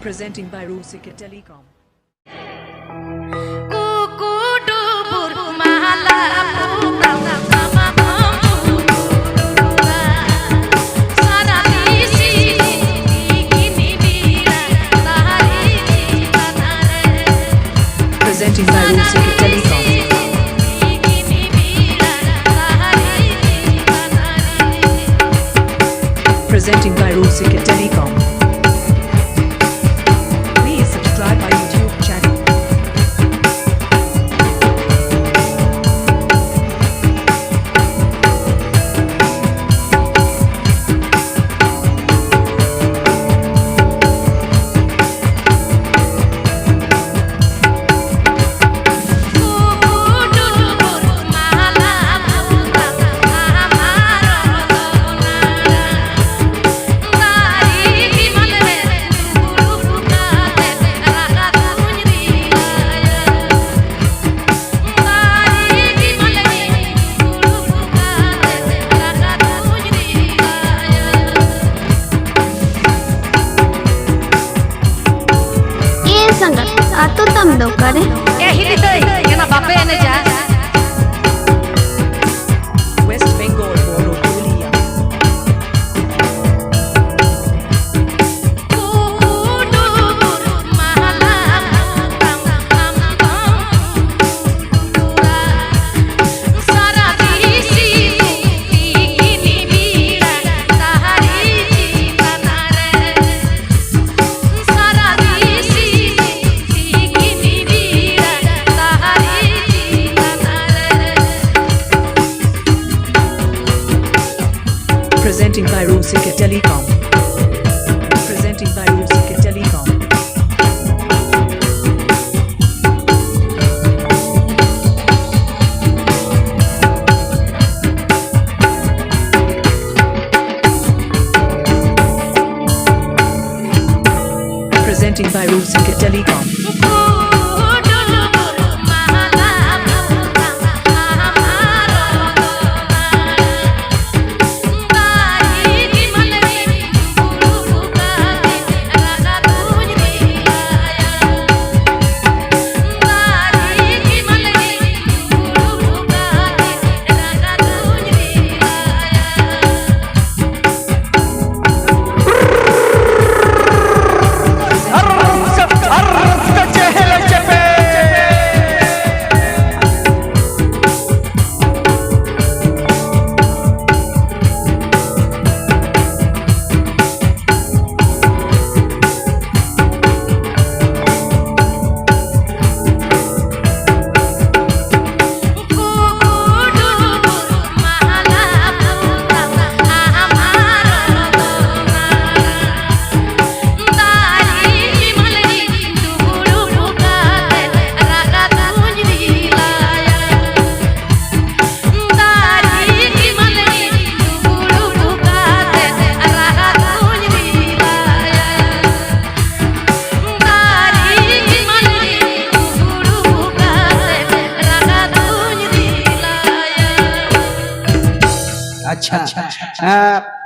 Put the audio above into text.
Presenting by Rusika Telecom. Presenting by Rusika Telecom. Presenting by Rusika Telecom. Please subscribe my YouTube channel. Atau tam do kare hindi toy kena bape ane ja West Bengal Boro Purulia. Presenting by Rusika Telecom. Presenting by Rusika Telecom. Presenting by Rusika Telecom. अच्छा